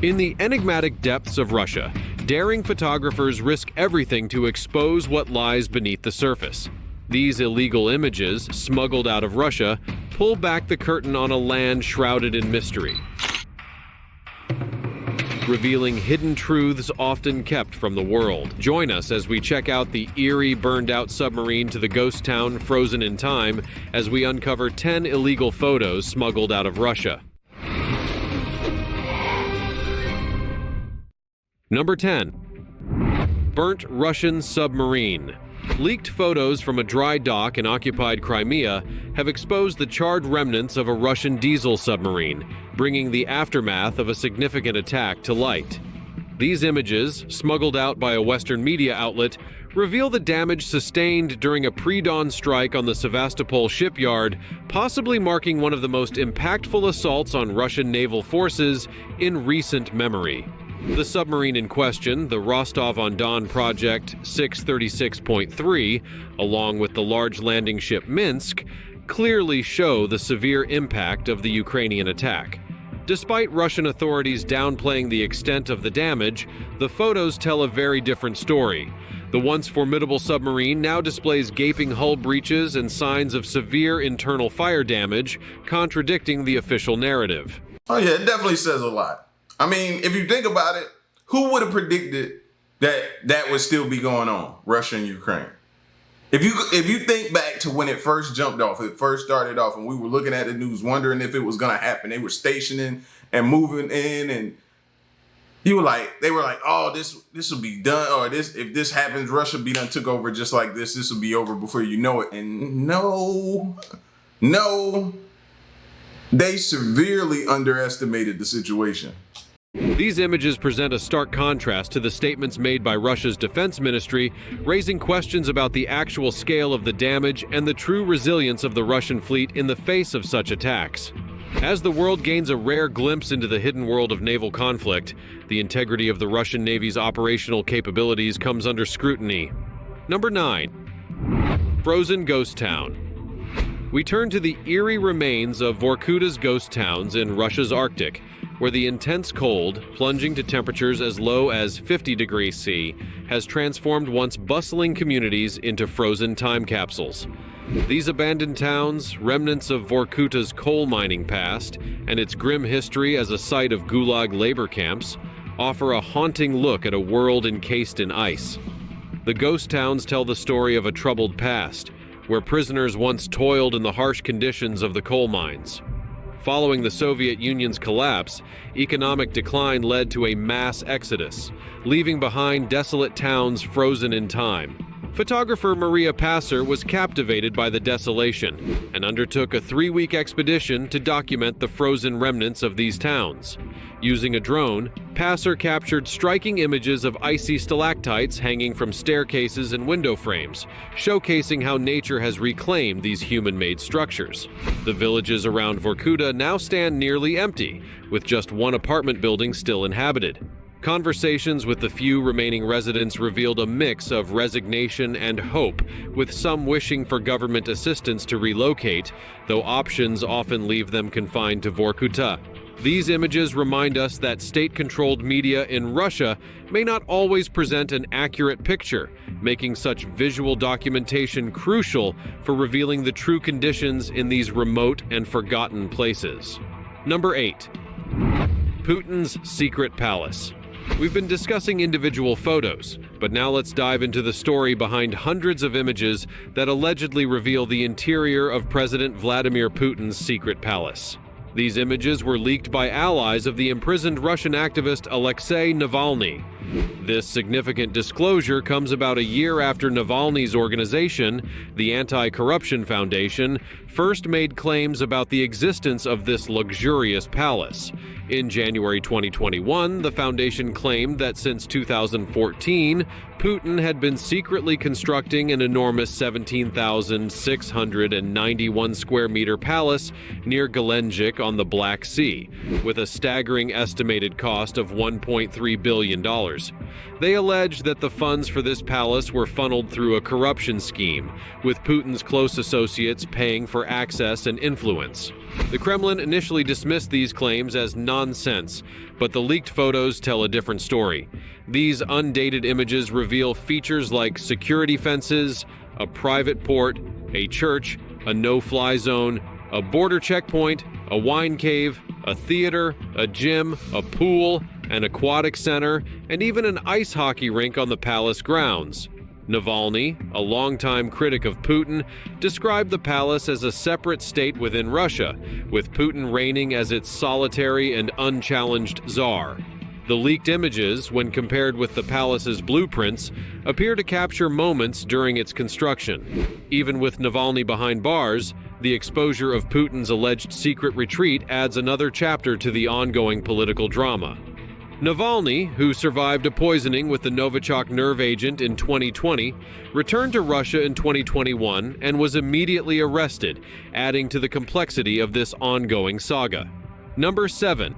In the enigmatic depths of Russia, daring photographers risk everything to expose what lies beneath the surface. These illegal images, smuggled out of Russia, pull back the curtain on a land shrouded in mystery, revealing hidden truths often kept from the world. Join us as we check out the eerie, burned-out submarine to the ghost town frozen in time as we uncover 10 illegal photos smuggled out of Russia. Number 10. Burnt Russian submarine. Leaked photos from a dry dock in occupied Crimea have exposed the charred remnants of a Russian diesel submarine, bringing the aftermath of a significant attack to light. These images, smuggled out by a Western media outlet, reveal the damage sustained during a pre-dawn strike on the Sevastopol shipyard, possibly marking one of the most impactful assaults on Russian naval forces in recent memory. The submarine in question, the Rostov-on-Don Project 636.3, along with the large landing ship Minsk, clearly show the severe impact of the Ukrainian attack. Despite Russian authorities downplaying the extent of the damage, the photos tell a very different story. The once formidable submarine now displays gaping hull breaches and signs of severe internal fire damage, contradicting the official narrative. Oh yeah, it definitely says a lot. I mean, if you think about it, who would have predicted that that would still be going on, Russia and Ukraine? If you think back to when it first jumped off, it first started off, and we were looking at the news, wondering if it was going to happen. They were stationing and moving in, and they were like, oh, this will be done, or if this happens, Russia be done took over just like this. This will be over before you know it. And no, they severely underestimated the situation. These images present a stark contrast to the statements made by Russia's defense ministry, raising questions about the actual scale of the damage and the true resilience of the Russian fleet in the face of such attacks. As the world gains a rare glimpse into the hidden world of naval conflict, the integrity of the Russian Navy's operational capabilities comes under scrutiny. Number 9. Frozen Ghost Town. We turn to the eerie remains of Vorkuta's ghost towns in Russia's Arctic, where the intense cold, plunging to temperatures as low as 50 degrees C, has transformed once bustling communities into frozen time capsules. These abandoned towns, remnants of Vorkuta's coal mining past, and its grim history as a site of gulag labor camps, offer a haunting look at a world encased in ice. The ghost towns tell the story of a troubled past, where prisoners once toiled in the harsh conditions of the coal mines. Following the Soviet Union's collapse, economic decline led to a mass exodus, leaving behind desolate towns frozen in time. Photographer Maria Passer was captivated by the desolation and undertook a 3-week expedition to document the frozen remnants of these towns. Using a drone, Passer captured striking images of icy stalactites hanging from staircases and window frames, showcasing how nature has reclaimed these human-made structures. The villages around Vorkuta now stand nearly empty, with just one apartment building still inhabited. Conversations with the few remaining residents revealed a mix of resignation and hope, with some wishing for government assistance to relocate, though options often leave them confined to Vorkuta. These images remind us that state-controlled media in Russia may not always present an accurate picture, making such visual documentation crucial for revealing the true conditions in these remote and forgotten places. Number 8. Putin's secret palace. We've been discussing individual photos, but now let's dive into the story behind hundreds of images that allegedly reveal the interior of President Vladimir Putin's secret palace. These images were leaked by allies of the imprisoned Russian activist Alexei Navalny. This significant disclosure comes about a year after Navalny's organization, the Anti-Corruption Foundation, first made claims about the existence of this luxurious palace. In January 2021, the foundation claimed that since 2014, Putin had been secretly constructing an enormous 17,691 square meter palace near Gelendzhik on the Black Sea, with a staggering estimated cost of $1.3 billion. They alleged that the funds for this palace were funneled through a corruption scheme, with Putin's close associates paying for access and influence. The Kremlin initially dismissed these claims as nonsense, but the leaked photos tell a different story. These undated images reveal features like security fences, a private port, a church, a no-fly zone, a border checkpoint, a wine cave, a theater, a gym, a pool, an aquatic center, and even an ice hockey rink on the palace grounds. Navalny, a longtime critic of Putin, described the palace as a separate state within Russia, with Putin reigning as its solitary and unchallenged czar. The leaked images, when compared with the palace's blueprints, appear to capture moments during its construction. Even with Navalny behind bars, the exposure of Putin's alleged secret retreat adds another chapter to the ongoing political drama. Navalny, who survived a poisoning with the Novichok nerve agent in 2020, returned to Russia in 2021 and was immediately arrested, adding to the complexity of this ongoing saga. Number 7.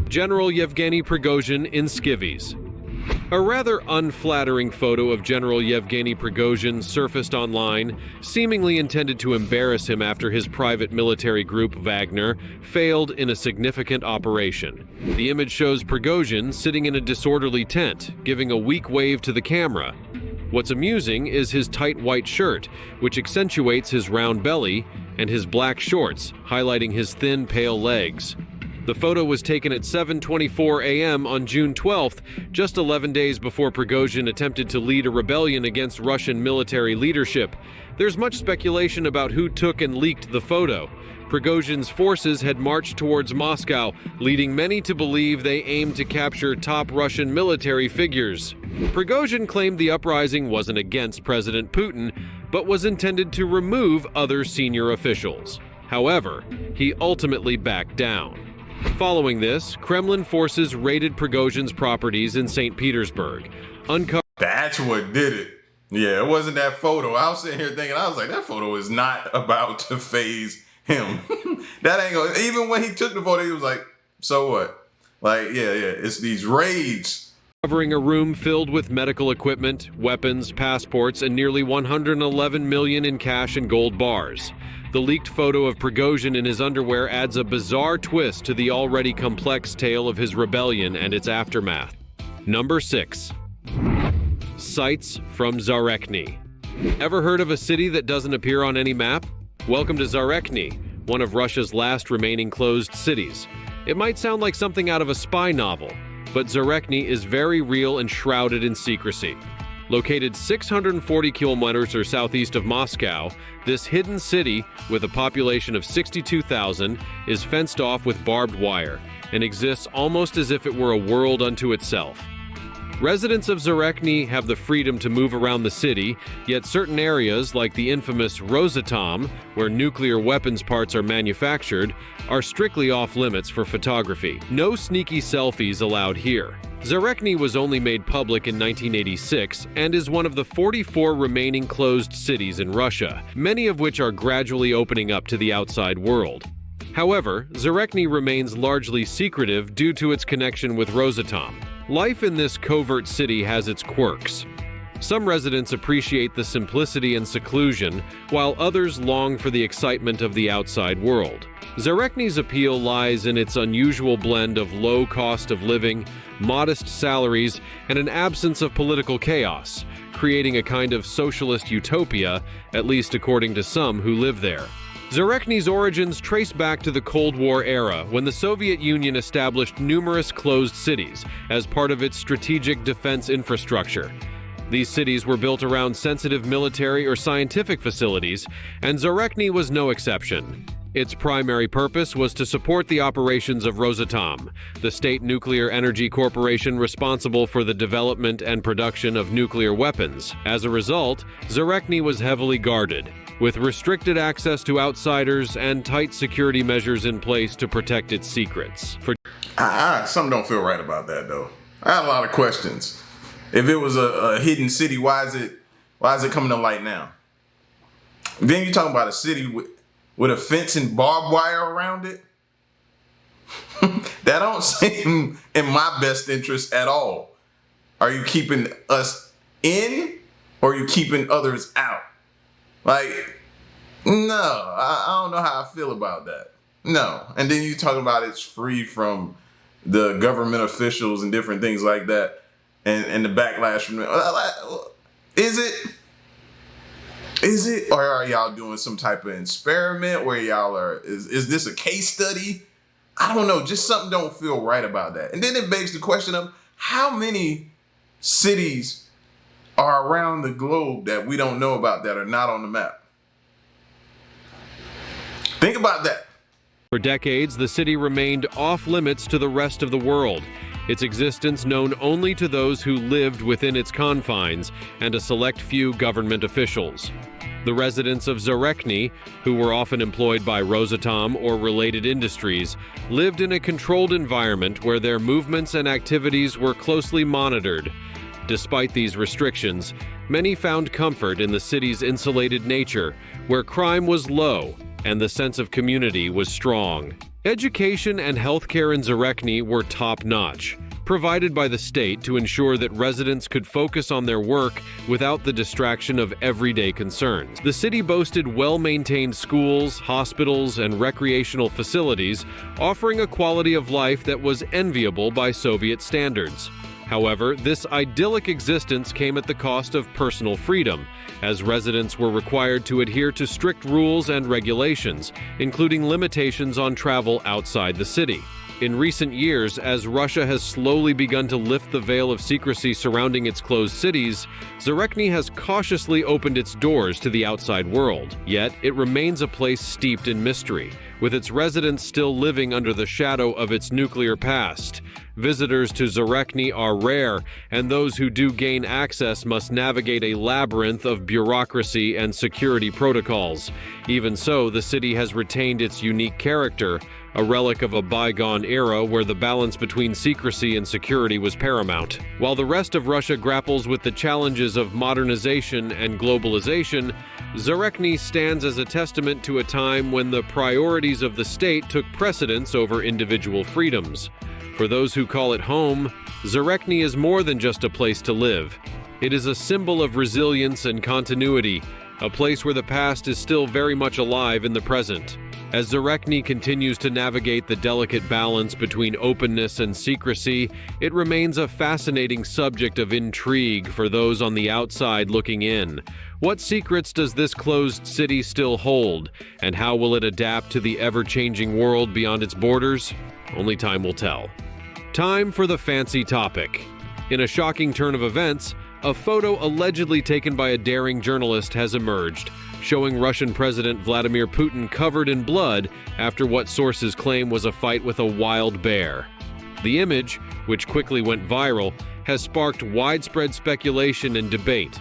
General Yevgeni Prigozhin in skivvies. A rather unflattering photo of General Yevgeni Prigozhin surfaced online, seemingly intended to embarrass him after his private military group Wagner failed in a significant operation. The image shows Prigozhin sitting in a disorderly tent, giving a weak wave to the camera. What's amusing is his tight white shirt, which accentuates his round belly, and his black shorts, highlighting his thin, pale legs. The photo was taken at 7:24 a.m. on June 12th, just 11 days before Prigozhin attempted to lead a rebellion against Russian military leadership. There's much speculation about who took and leaked the photo. Prigozhin's forces had marched towards Moscow, leading many to believe they aimed to capture top Russian military figures. Prigozhin claimed the uprising wasn't against President Putin, but was intended to remove other senior officials. However, he ultimately backed down. Following this, Kremlin forces raided Prigozhin's properties in St. Petersburg. That's what did it. Yeah, it wasn't that photo. I was sitting here thinking, I was like, that photo is not about to phase him. That ain't gonna, even when he took the photo, he was like, so what? Like, yeah, it's these raids. Covering a room filled with medical equipment, weapons, passports, and nearly 111 million in cash and gold bars. The leaked photo of Prigozhin in his underwear adds a bizarre twist to the already complex tale of his rebellion and its aftermath. Number 6. Sights from Zarne. Ever heard of a city that doesn't appear on any map? Welcome to Zarne, one of Russia's last remaining closed cities. It might sound like something out of a spy novel, but Zarne is very real and shrouded in secrecy. Located 640 kilometers or southeast of Moscow, this hidden city, with a population of 62,000, is fenced off with barbed wire and exists almost as if it were a world unto itself. Residents of Zarne have the freedom to move around the city, yet certain areas, like the infamous Rosatom, where nuclear weapons parts are manufactured, are strictly off-limits for photography. No sneaky selfies allowed here. Zarne was only made public in 1986 and is one of the 44 remaining closed cities in Russia, many of which are gradually opening up to the outside world. However, Zarne remains largely secretive due to its connection with Rosatom. Life in this covert city has its quirks. Some residents appreciate the simplicity and seclusion, while others long for the excitement of the outside world. Zarne's appeal lies in its unusual blend of low cost of living, modest salaries, and an absence of political chaos, creating a kind of socialist utopia, at least according to some who live there. Zarne's origins trace back to the Cold War era, when the Soviet Union established numerous closed cities as part of its strategic defense infrastructure. These cities were built around sensitive military or scientific facilities, and Zarne was no exception. Its primary purpose was to support the operations of Rosatom, the state nuclear energy corporation responsible for the development and production of nuclear weapons. As a result, Zarne was heavily guarded, with restricted access to outsiders and tight security measures in place to protect its secrets. Something don't feel right about that, though. I have a lot of questions. If it was a hidden city, why is it coming to light now? Then you're talking about a city with a fence and barbed wire around it? That don't seem in my best interest at all. Are you keeping us in, or are you keeping others out? Like, no, I don't know how I feel about that. No. And then you talk about it's free from the government officials and different things like that, and the backlash from is it? Is it? Or are y'all doing some type of experiment where y'all are, is this a case study? I don't know, just something don't feel right about that. And then it begs the question of how many cities are around the globe that we don't know about that are not on the map? Think about that. For decades, the city remained off limits to the rest of the world, its existence known only to those who lived within its confines and a select few government officials. The residents of Zarne, who were often employed by Rosatom or related industries, lived in a controlled environment where their movements and activities were closely monitored. Despite these restrictions, many found comfort in the city's insulated nature, where crime was low and the sense of community was strong. Education and healthcare in Zarne were top-notch, provided by the state to ensure that residents could focus on their work without the distraction of everyday concerns. The city boasted well-maintained schools, hospitals, and recreational facilities, offering a quality of life that was enviable by Soviet standards. However, this idyllic existence came at the cost of personal freedom, as residents were required to adhere to strict rules and regulations, including limitations on travel outside the city. In recent years, as Russia has slowly begun to lift the veil of secrecy surrounding its closed cities, Zarne has cautiously opened its doors to the outside world. Yet, it remains a place steeped in mystery, with its residents still living under the shadow of its nuclear past. Visitors to Zarne are rare, and those who do gain access must navigate a labyrinth of bureaucracy and security protocols. Even so, the city has retained its unique character, a relic of a bygone era where the balance between secrecy and security was paramount. While the rest of Russia grapples with the challenges of modernization and globalization, Zarne stands as a testament to a time when the priorities of the state took precedence over individual freedoms. For those who call it home, Zarne is more than just a place to live. It is a symbol of resilience and continuity, a place where the past is still very much alive in the present. As Zarne continues to navigate the delicate balance between openness and secrecy, it remains a fascinating subject of intrigue for those on the outside looking in. What secrets does this closed city still hold, and how will it adapt to the ever-changing world beyond its borders? Only time will tell. Time for the fancy topic. In a shocking turn of events, a photo allegedly taken by a daring journalist has emerged, showing Russian President Vladimir Putin covered in blood after what sources claim was a fight with a wild bear. The image, which quickly went viral, has sparked widespread speculation and debate.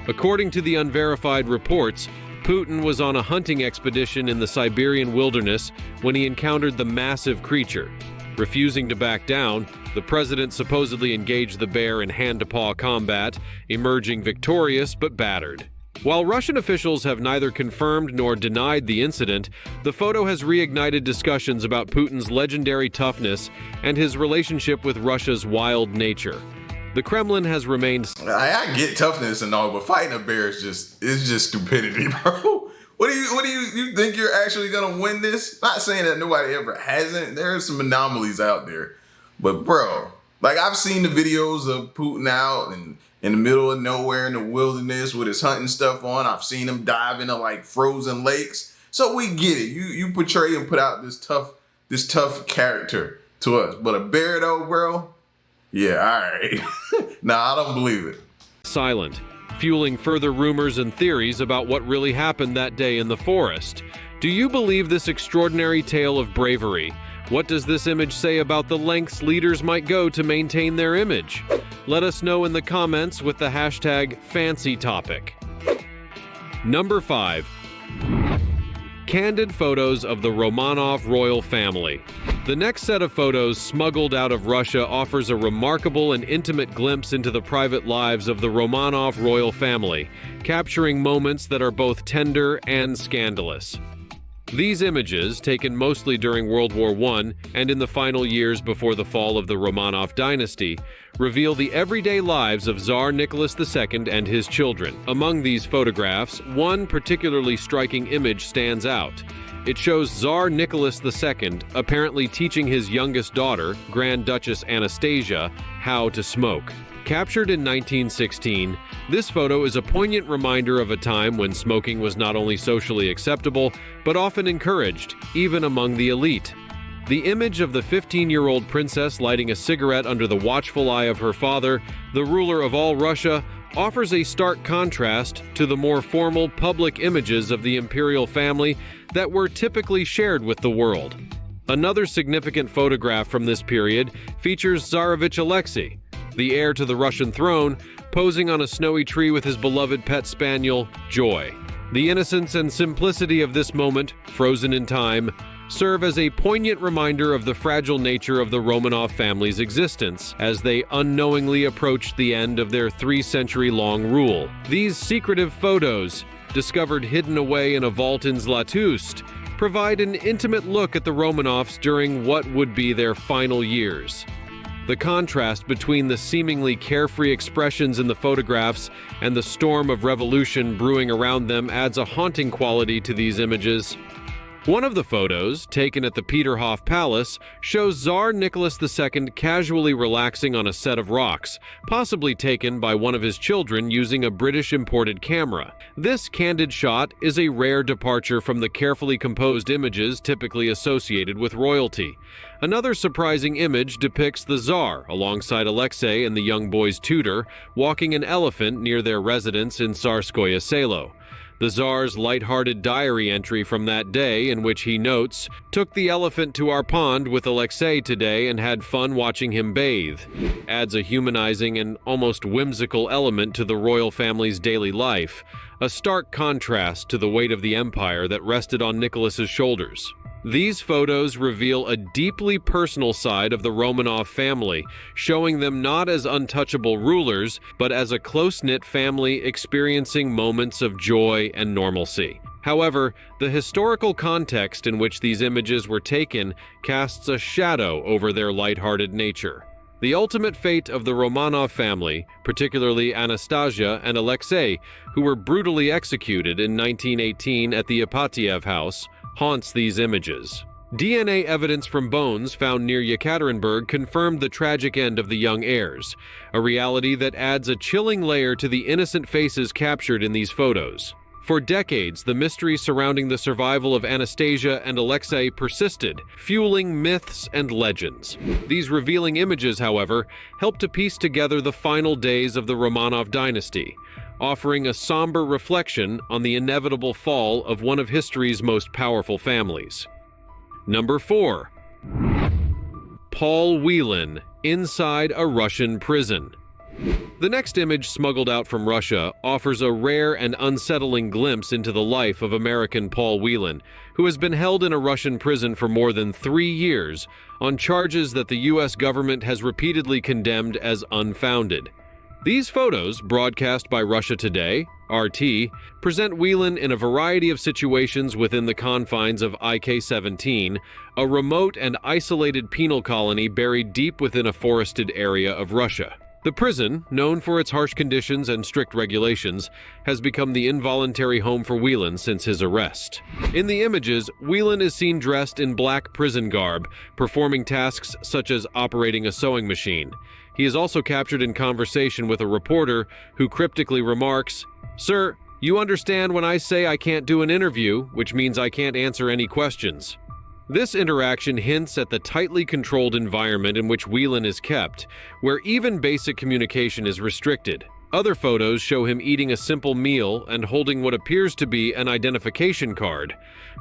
According to the unverified reports, Putin was on a hunting expedition in the Siberian wilderness when he encountered the massive creature. Refusing to back down, the president supposedly engaged the bear in hand-to-paw combat, emerging victorious but battered. While Russian officials have neither confirmed nor denied the incident, the photo has reignited discussions about Putin's legendary toughness and his relationship with Russia's wild nature. The Kremlin has remained... I get toughness and all, but fighting a bear is just stupidity, bro. What do you think you're actually gonna win this? Not saying that nobody ever hasn't. There's some anomalies out there, but bro, like I've seen the videos of Putin out and in the middle of nowhere in the wilderness with his hunting stuff on. I've seen him dive into like frozen lakes. So we get it. You portray and put out this tough character to us, but a bear though, bro. Yeah, all right. Nah, I don't believe it. Silent, fueling further rumors and theories about what really happened that day in the forest. Do you believe this extraordinary tale of bravery? What does this image say about the lengths leaders might go to maintain their image? Let us know in the comments with the hashtag #FancyTopic. Number 5. Candid photos of the Romanov royal family. The next set of photos smuggled out of Russia offers a remarkable and intimate glimpse into the private lives of the Romanov royal family, capturing moments that are both tender and scandalous. These images, taken mostly during World War I and in the final years before the fall of the Romanov dynasty, reveal the everyday lives of Tsar Nicholas II and his children. Among these photographs, one particularly striking image stands out. It shows Tsar Nicholas II apparently teaching his youngest daughter, Grand Duchess Anastasia, how to smoke. Captured in 1916, this photo is a poignant reminder of a time when smoking was not only socially acceptable, but often encouraged, even among the elite. The image of the 15-year-old princess lighting a cigarette under the watchful eye of her father, the ruler of all Russia, offers a stark contrast to the more formal public images of the imperial family that were typically shared with the world. Another significant photograph from this period features Tsarevich Alexei, the heir to the Russian throne, posing on a snowy tree with his beloved pet spaniel, Joy. The innocence and simplicity of this moment, frozen in time, serve as a poignant reminder of the fragile nature of the Romanov family's existence as they unknowingly approached the end of their 3-century-long rule. These secretive photos, discovered hidden away in a vault in Zlatoust, provide an intimate look at the Romanovs during what would be their final years. The contrast between the seemingly carefree expressions in the photographs and the storm of revolution brewing around them adds a haunting quality to these images. One of the photos, taken at the Peterhof Palace, shows Tsar Nicholas II casually relaxing on a set of rocks, possibly taken by one of his children using a British-imported camera. This candid shot is a rare departure from the carefully composed images typically associated with royalty. Another surprising image depicts the Tsar, alongside Alexei and the young boy's tutor, walking an elephant near their residence in Tsarskoye Selo. The Tsar's light-hearted diary entry from that day, in which he notes, "Took the elephant to our pond with Alexei today and had fun watching him bathe," adds a humanizing and almost whimsical element to the royal family's daily life, a stark contrast to the weight of the empire that rested on Nicholas's shoulders. These photos reveal a deeply personal side of the Romanov family, showing them not as untouchable rulers, but as a close-knit family experiencing moments of joy and normalcy. However, the historical context in which these images were taken casts a shadow over their lighthearted nature. The ultimate fate of the Romanov family, particularly Anastasia and Alexei, who were brutally executed in 1918 at the Ipatiev house, haunts these images. DNA evidence from bones found near Yekaterinburg confirmed the tragic end of the young heirs, a reality that adds a chilling layer to the innocent faces captured in these photos. For decades, the mystery surrounding the survival of Anastasia and Alexei persisted, fueling myths and legends. These revealing images, however, help to piece together the final days of the Romanov dynasty, offering a somber reflection on the inevitable fall of one of history's most powerful families. Number 4. Paul Whelan, inside a Russian prison. The next image smuggled out from Russia offers a rare and unsettling glimpse into the life of American Paul Whelan, who has been held in a Russian prison for more than 3 years on charges that the U.S. government has repeatedly condemned as unfounded. These photos, broadcast by Russia Today, RT, present Whelan in a variety of situations within the confines of IK-17, a remote and isolated penal colony buried deep within a forested area of Russia. The prison, known for its harsh conditions and strict regulations, has become the involuntary home for Whelan since his arrest. In the images, Whelan is seen dressed in black prison garb, performing tasks such as operating a sewing machine. He is also captured in conversation with a reporter who cryptically remarks, "Sir, you understand when I say I can't do an interview, which means I can't answer any questions." This interaction hints at the tightly controlled environment in which Whelan is kept, where even basic communication is restricted. Other photos show him eating a simple meal and holding what appears to be an identification card,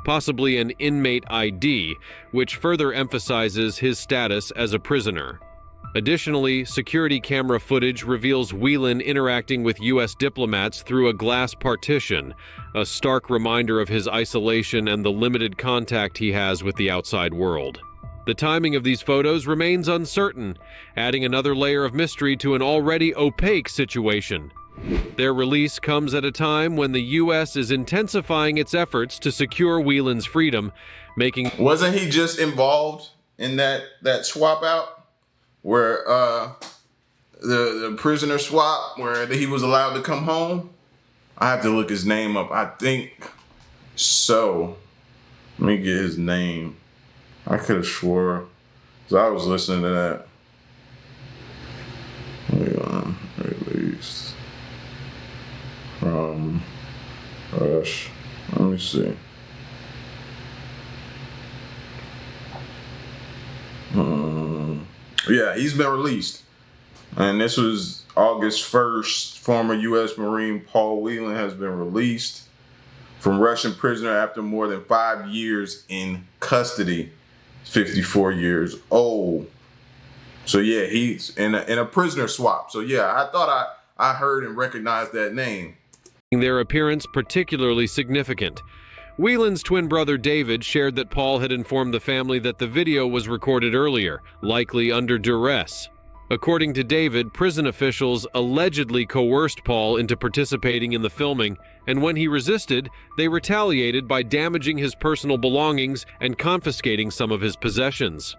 possibly an inmate ID, which further emphasizes his status as a prisoner. Additionally, security camera footage reveals Whelan interacting with U.S. diplomats through a glass partition, a stark reminder of his isolation and the limited contact he has with the outside world. The timing of these photos remains uncertain, adding another layer of mystery to an already opaque situation. Their release comes at a time when the U.S. is intensifying its efforts to secure Whelan's freedom, making... Wasn't he just involved in that swap out where the prisoner swap where he was allowed to come home? I have to look his name up. I think so. Let me get his name. I could have swore, because I was listening to that. Released from Rush. Let me see. Yeah, he's been released. And this was August 1st. Former U.S. Marine Paul Whelan has been released from Russian prisoner after more than 5 years in custody. 54 years old. So yeah, he's in a prisoner swap. So yeah, I thought I heard and recognized that name. Their appearance particularly significant. Whelan's twin brother David shared that Paul had informed the family that the video was recorded earlier, likely under duress. According to David, prison officials allegedly coerced Paul into participating in the filming, and when he resisted, they retaliated by damaging his personal belongings and confiscating some of his possessions.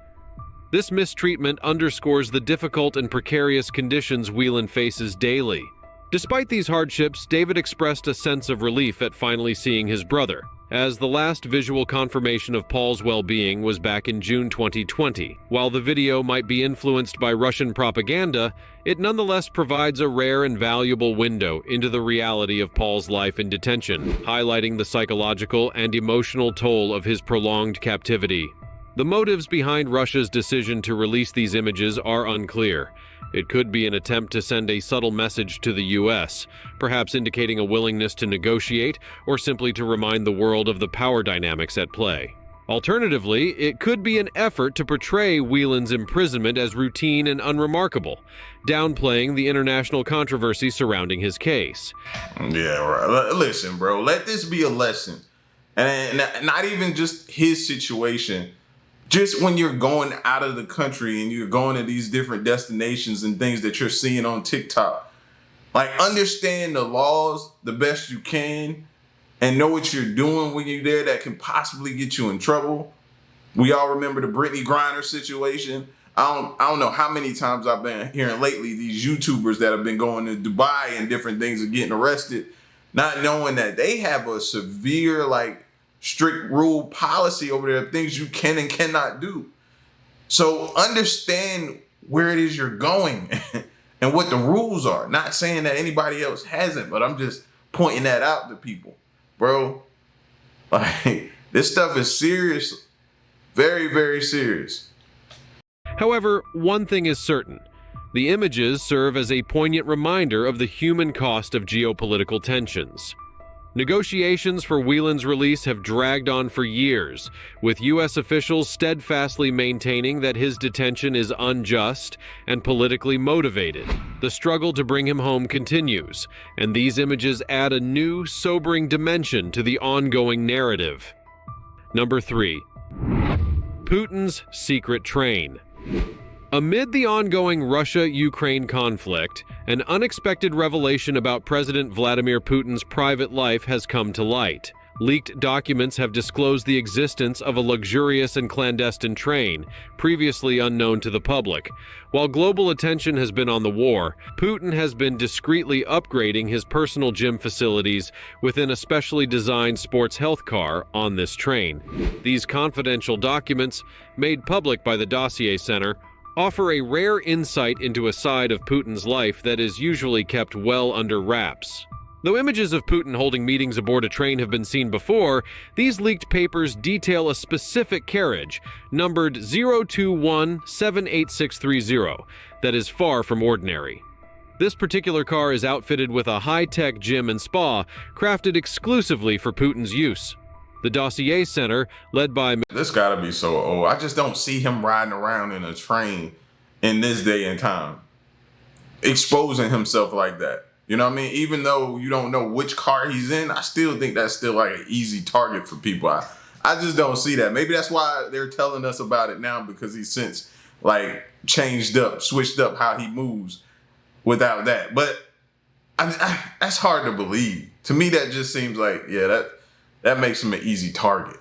This mistreatment underscores the difficult and precarious conditions Whelan faces daily. Despite these hardships, David expressed a sense of relief at finally seeing his brother, as the last visual confirmation of Paul's well-being was back in June 2020. While the video might be influenced by Russian propaganda, it nonetheless provides a rare and valuable window into the reality of Paul's life in detention, highlighting the psychological and emotional toll of his prolonged captivity. The motives behind Russia's decision to release these images are unclear. It could be an attempt to send a subtle message to the U.S., perhaps indicating a willingness to negotiate or simply to remind the world of the power dynamics at play. Alternatively, it could be an effort to portray Whelan's imprisonment as routine and unremarkable, downplaying the international controversy surrounding his case. Yeah, right. Listen, bro, let this be a lesson. And not even just his situation. Just when you're going out of the country and you're going to these different destinations and things that you're seeing on TikTok, like, understand the laws the best you can and know what you're doing when you're there that can possibly get you in trouble. We all remember the Brittany Griner situation. I don't know how many times I've been hearing lately these YouTubers that have been going to Dubai and different things and getting arrested, not knowing that they have a severe, strict rule policy over there, things you can and cannot do. So understand where it is you're going and what the rules are. Not saying that anybody else hasn't, but I'm just pointing that out to people. Bro, this stuff is serious. Very, very serious. However, one thing is certain. The images serve as a poignant reminder of the human cost of geopolitical tensions. Negotiations for Whelan's release have dragged on for years, with U.S. officials steadfastly maintaining that his detention is unjust and politically motivated. The struggle to bring him home continues, and these images add a new, sobering dimension to the ongoing narrative. Number 3. Putin's secret train. Amid the ongoing Russia-Ukraine conflict, an unexpected revelation about President Vladimir Putin's private life has come to light. Leaked documents have disclosed the existence of a luxurious and clandestine train, previously unknown to the public. While global attention has been on the war, Putin has been discreetly upgrading his personal gym facilities with an especially designed sports health car on this train. These confidential documents, made public by the Dossier Center, offer a rare insight into a side of Putin's life that is usually kept well under wraps. Though images of Putin holding meetings aboard a train have been seen before, these leaked papers detail a specific carriage, numbered 021-78630, that is far from ordinary. This particular car is outfitted with a high-tech gym and spa, crafted exclusively for Putin's use. The Dossier Center, led by... This gotta be so old. I just don't see him riding around in a train in this day and time, exposing himself like that. You know what I mean? Even though you don't know which car he's in, I still think that's still like an easy target for people. I just don't see that. Maybe that's why they're telling us about it now, because he's since changed up, switched up how he moves without that. But That's hard to believe. To me, that just seems like, yeah, that makes him an easy target.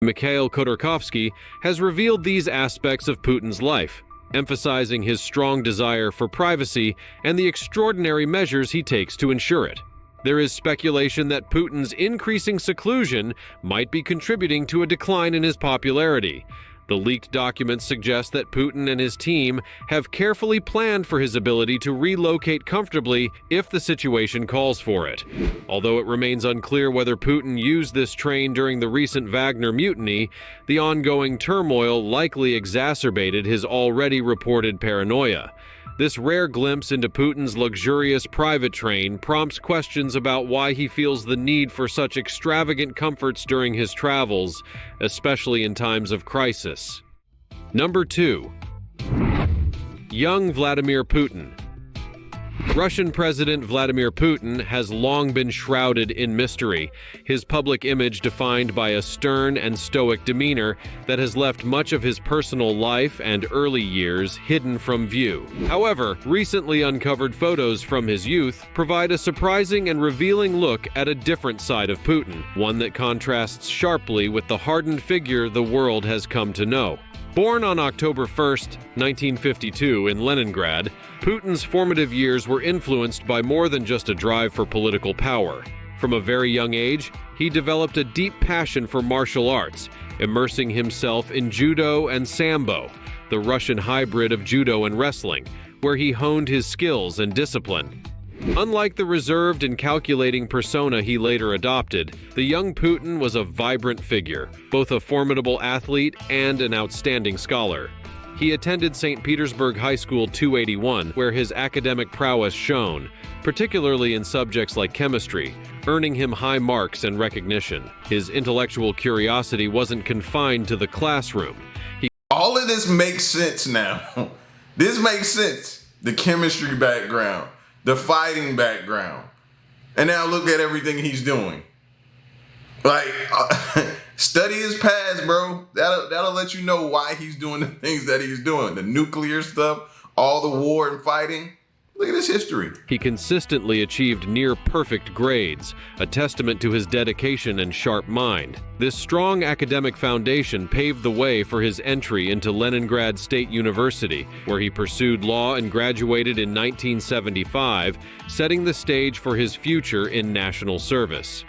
Mikhail Khodorkovsky has revealed these aspects of Putin's life, emphasizing his strong desire for privacy and the extraordinary measures he takes to ensure it. There is speculation that Putin's increasing seclusion might be contributing to a decline in his popularity. The leaked documents suggest that Putin and his team have carefully planned for his ability to relocate comfortably if the situation calls for it. Although it remains unclear whether Putin used this train during the recent Wagner mutiny, the ongoing turmoil likely exacerbated his already reported paranoia. This rare glimpse into Putin's luxurious private train prompts questions about why he feels the need for such extravagant comforts during his travels, especially in times of crisis. Number 2. Young Vladimir Putin. Russian President Vladimir Putin has long been shrouded in mystery, his public image defined by a stern and stoic demeanor that has left much of his personal life and early years hidden from view. However, recently uncovered photos from his youth provide a surprising and revealing look at a different side of Putin, one that contrasts sharply with the hardened figure the world has come to know. Born on October 1, 1952 in Leningrad, Putin's formative years were influenced by more than just a drive for political power. From a very young age, he developed a deep passion for martial arts, immersing himself in judo and sambo, the Russian hybrid of judo and wrestling, where he honed his skills and discipline. Unlike the reserved and calculating persona he later adopted, the young Putin was a vibrant figure, both a formidable athlete and an outstanding scholar. He attended St. Petersburg High School 281, where his academic prowess shone, particularly in subjects like chemistry, earning him high marks and recognition. His intellectual curiosity wasn't confined to the classroom. All of this makes sense now. This makes sense. The chemistry background, the fighting background, and now look at everything he's doing. Like, study his past, bro. That'll let you know why he's doing the things that he's doing. The nuclear stuff, all the war and fighting. Look at his history. He consistently achieved near-perfect grades, a testament to his dedication and sharp mind. This strong academic foundation paved the way for his entry into Leningrad State University, where he pursued law and graduated in 1975, setting the stage for his future in national service.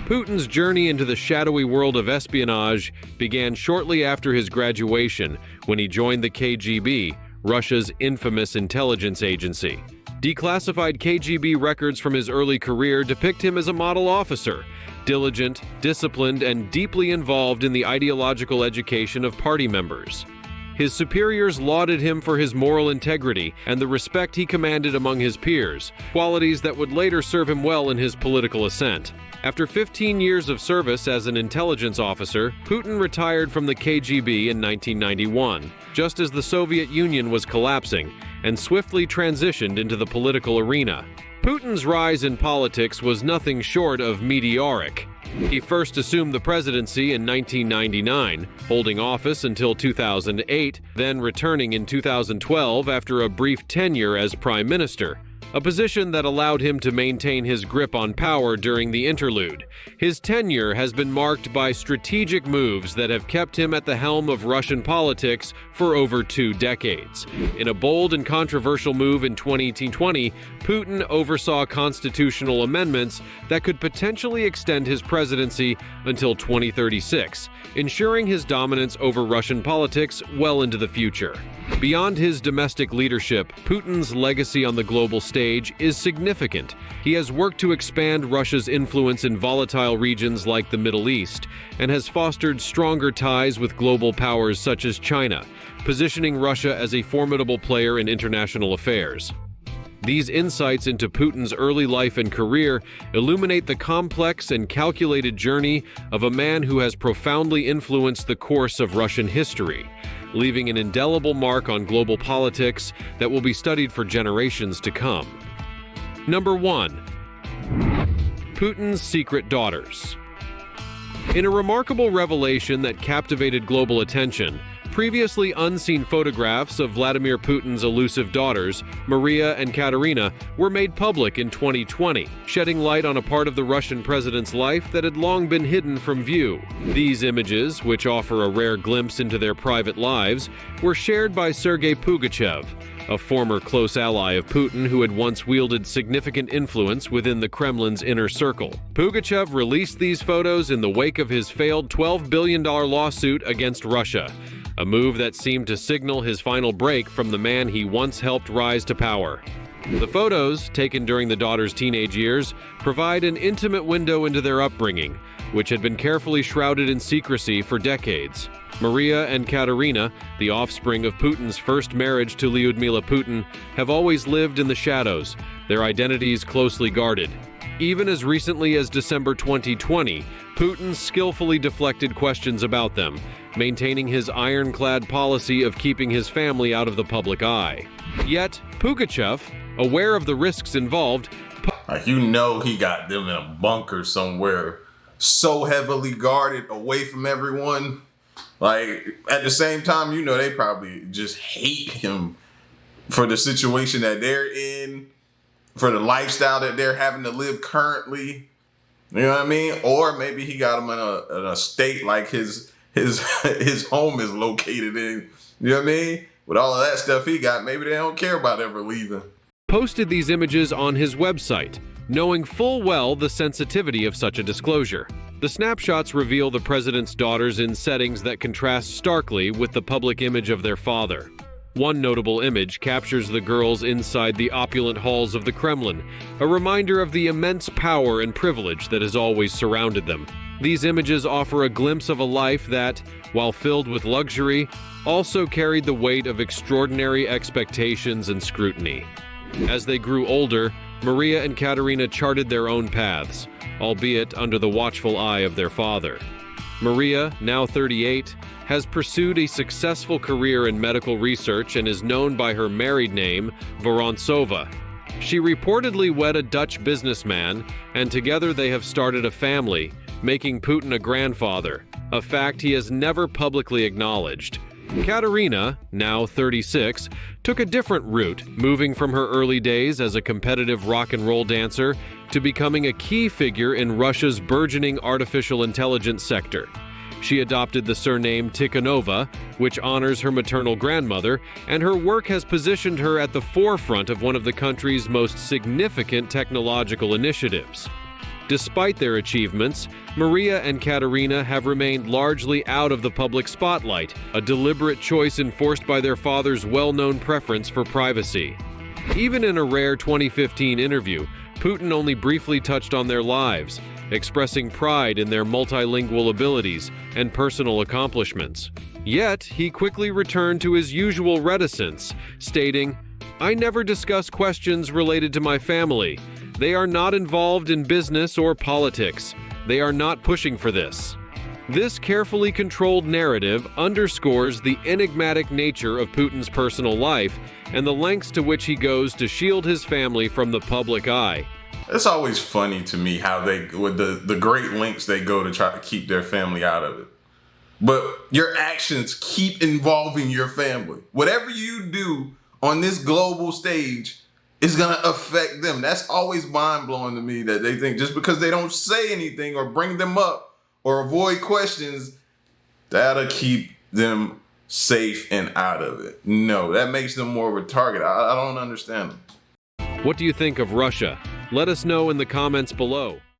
Putin's journey into the shadowy world of espionage began shortly after his graduation, when he joined the KGB, Russia's infamous intelligence agency. Declassified KGB records from his early career depict him as a model officer, diligent, disciplined, and deeply involved in the ideological education of party members. His superiors lauded him for his moral integrity and the respect he commanded among his peers, qualities that would later serve him well in his political ascent. After 15 years of service as an intelligence officer, Putin retired from the KGB in 1991, just as the Soviet Union was collapsing, and swiftly transitioned into the political arena. Putin's rise in politics was nothing short of meteoric. He first assumed the presidency in 1999, holding office until 2008, then returning in 2012 after a brief tenure as prime minister, a position that allowed him to maintain his grip on power during the interlude. His tenure has been marked by strategic moves that have kept him at the helm of Russian politics for over 2 decades. In a bold and controversial move in 2020, Putin oversaw constitutional amendments that could potentially extend his presidency until 2036, ensuring his dominance over Russian politics well into the future. Beyond his domestic leadership, Putin's legacy on the global stage is significant. He has worked to expand Russia's influence in volatile regions like the Middle East and has fostered stronger ties with global powers such as China, positioning Russia as a formidable player in international affairs. These insights into Putin's early life and career illuminate the complex and calculated journey of a man who has profoundly influenced the course of Russian history, leaving an indelible mark on global politics that will be studied for generations to come. Number 1. Putin's secret daughters. In a remarkable revelation that captivated global attention, Previously unseen photographs of Vladimir Putin's elusive daughters, Maria and Katerina, were made public in 2020, shedding light on a part of the Russian president's life that had long been hidden from view. These images, which offer a rare glimpse into their private lives, were shared by Sergei Pugachev, a former close ally of Putin who had once wielded significant influence within the Kremlin's inner circle. Pugachev released these photos in the wake of his failed $12 billion lawsuit against Russia, a move that seemed to signal his final break from the man he once helped rise to power. The photos, taken during the daughter's teenage years, provide an intimate window into their upbringing, which had been carefully shrouded in secrecy for decades. Maria and Katerina, the offspring of Putin's first marriage to Lyudmila Putin, have always lived in the shadows, their identities closely guarded. Even as recently as December 2020, Putin skillfully deflected questions about them, maintaining his ironclad policy of keeping his family out of the public eye. Yet, Pugachev, aware of the risks involved, he got them in a bunker somewhere, so heavily guarded, away from everyone. At the same time, they probably just hate him for the situation that they're in, for the lifestyle that they're having to live currently. You know what I mean? Or maybe he got him in a state like his home is located in. You know what I mean? With all of that stuff he got, maybe they don't care about ever leaving. Posted these images on his website, knowing full well the sensitivity of such a disclosure. The snapshots reveal the president's daughters in settings that contrast starkly with the public image of their father. One notable image captures the girls inside the opulent halls of the Kremlin, a reminder of the immense power and privilege that has always surrounded them. These images offer a glimpse of a life that, while filled with luxury, also carried the weight of extraordinary expectations and scrutiny. As they grew older, Maria and Katerina charted their own paths, albeit under the watchful eye of their father. Maria, now 38, has pursued a successful career in medical research and is known by her married name, Vorontsova. She reportedly wed a Dutch businessman, and together they have started a family, making Putin a grandfather, a fact he has never publicly acknowledged. Katerina, now 36, took a different route, moving from her early days as a competitive rock and roll dancer to becoming a key figure in Russia's burgeoning artificial intelligence sector. She adopted the surname Tikhanova, which honors her maternal grandmother, and her work has positioned her at the forefront of one of the country's most significant technological initiatives. Despite their achievements, Maria and Katerina have remained largely out of the public spotlight, a deliberate choice enforced by their father's well-known preference for privacy. Even in a rare 2015 interview, Putin only briefly touched on their lives, expressing pride in their multilingual abilities and personal accomplishments. Yet, he quickly returned to his usual reticence, stating, "I never discuss questions related to my family. They are not involved in business or politics. They are not pushing for this." This carefully controlled narrative underscores the enigmatic nature of Putin's personal life and the lengths to which he goes to shield his family from the public eye. It's always funny to me how with the great lengths they go to try to keep their family out of it. But your actions keep involving your family. Whatever you do on this global stage is going to affect them. That's always mind-blowing to me, that they think just because they don't say anything or bring them up or avoid questions, that'll keep them safe and out of it. No, that makes them more of a target. I don't understand them. What do you think of Russia? Let us know in the comments below.